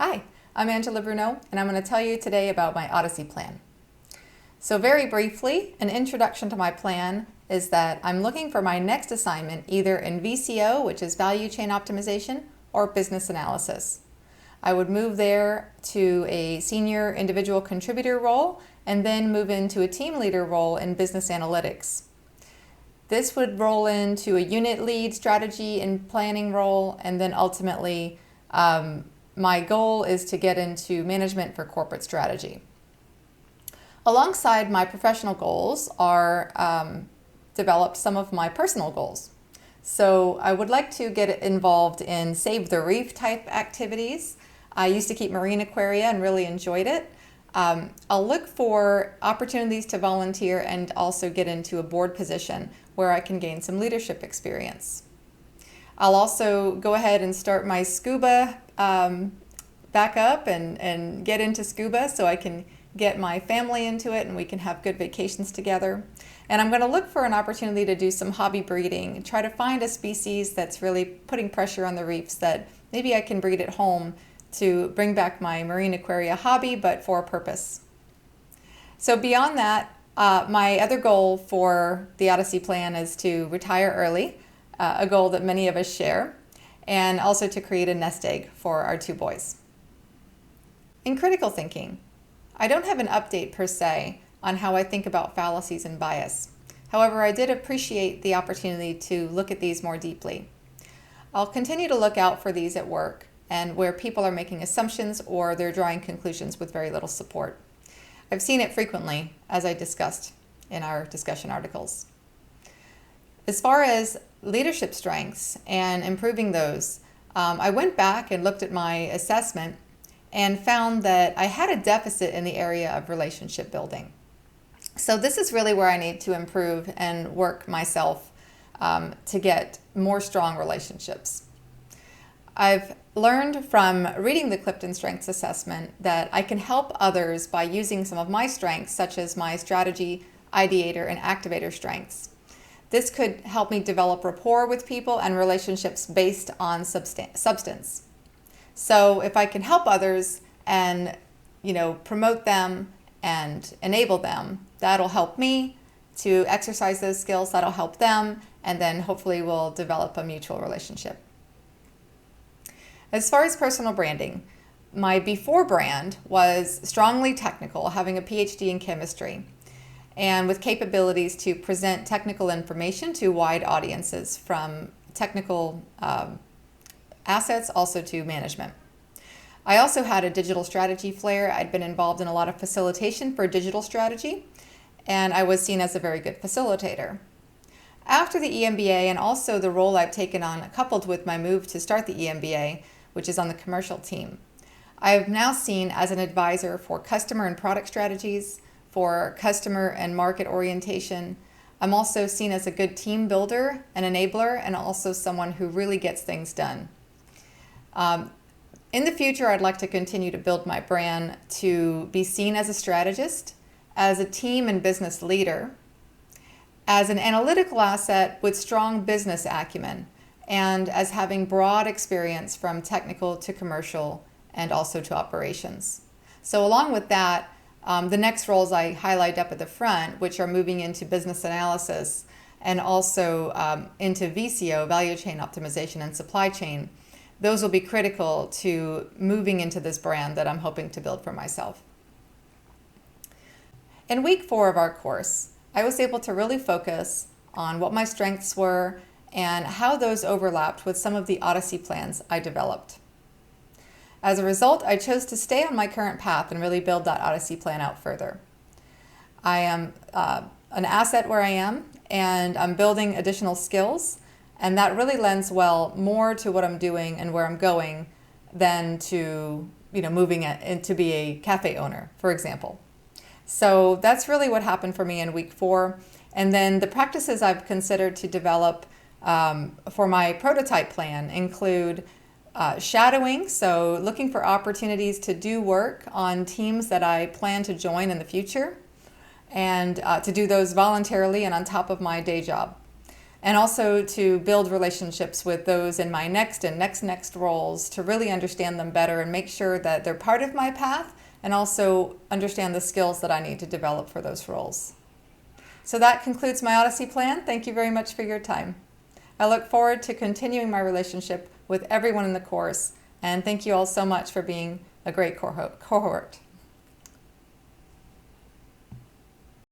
Hi, I'm Angela Bruno, and I'm going to tell you today about my Odyssey plan. So very briefly, an introduction to my plan is that I'm looking for my next assignment either in VCO, which is value chain optimization, or business analysis. I would move there to a senior individual contributor role and then move into a team leader role in business analytics. This would roll into a unit lead strategy and planning role, and then ultimately my goal is to get into management for corporate strategy. Alongside my professional goals are developed some of my personal goals. So I would like to get involved in Save the Reef type activities. I used to keep marine aquaria and really enjoyed it. I'll look for opportunities to volunteer and also get into a board position where I can gain some leadership experience. I'll also go ahead and start my scuba back up and get into scuba so I can get my family into it and we can have good vacations together. And I'm going to look for an opportunity to do some hobby breeding and try to find a species that's really putting pressure on the reefs that maybe I can breed at home to bring back my marine aquaria hobby, but for a purpose. So beyond that, my other goal for the Odyssey plan is to retire early, a goal that many of us share, and also to create a nest egg for our 2 boys. In critical thinking, I don't have an update per se on how I think about fallacies and bias. However, I did appreciate the opportunity to look at these more deeply. I'll continue to look out for these at work and where people are making assumptions or they're drawing conclusions with very little support. I've seen it frequently, as I discussed in our discussion articles. As far as leadership strengths and improving those, I went back and looked at my assessment and found that I had a deficit in the area of relationship building. So this is really where I need to improve and work myself to get more strong relationships. I've learned from reading the Clifton Strengths Assessment that I can help others by using some of my strengths, such as my strategy, ideator, and activator strengths. This could help me develop rapport with people and relationships based on substance. So if I can help others and promote them and enable them, that'll help me to exercise those skills, that'll help them, and then hopefully we'll develop a mutual relationship. As far as personal branding, my before brand was strongly technical, having a PhD in chemistry, and with capabilities to present technical information to wide audiences, from technical assets also to management. I also had a digital strategy flair. I'd been involved in a lot of facilitation for digital strategy, and I was seen as a very good facilitator. After the EMBA and also the role I've taken on coupled with my move to start the EMBA, which is on the commercial team, I have now seen as an advisor for customer and product strategies, for customer and market orientation. I'm also seen as a good team builder, an enabler, and also someone who really gets things done. In the future, I'd like to continue to build my brand to be seen as a strategist, as a team and business leader, as an analytical asset with strong business acumen, and as having broad experience from technical to commercial and also to operations. So along with that, the next roles I highlight up at the front, which are moving into business analysis and also into VCO, value chain optimization, and supply chain, those will be critical to moving into this brand that I'm hoping to build for myself. In week 4 of our course, I was able to really focus on what my strengths were and how those overlapped with some of the Odyssey plans I developed. As a result, I chose to stay on my current path and really build that Odyssey plan out further. I am an asset where I am, and I'm building additional skills, and that really lends well more to what I'm doing and where I'm going than to moving in to be a cafe owner, for example. So that's really what happened for me in week 4. And then the practices I've considered to develop for my prototype plan include shadowing, so looking for opportunities to do work on teams that I plan to join in the future, and to do those voluntarily and on top of my day job. and also to build relationships with those in my next and next roles to really understand them better and make sure that they're part of my path and also understand the skills that I need to develop for those roles. So that concludes my Odyssey plan. Thank you very much for your time. I look forward to continuing my relationship with everyone in the course, and thank you all so much for being a great cohort.